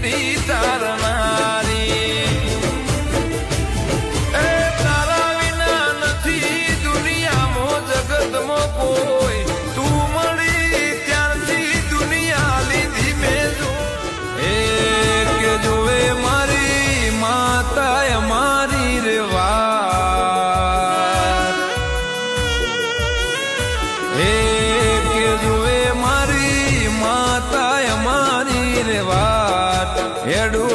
લીધી તારનારી એ તારા વિના નથી દુનિયામાં જગતમાં કોઈ તું મળી ત્યારથી દુનિયા લીધી મેં જો એ કે જોવે મારી માતા મારી રે વાત એ કે જોવે મારી માતા મારી રે વાત હેડું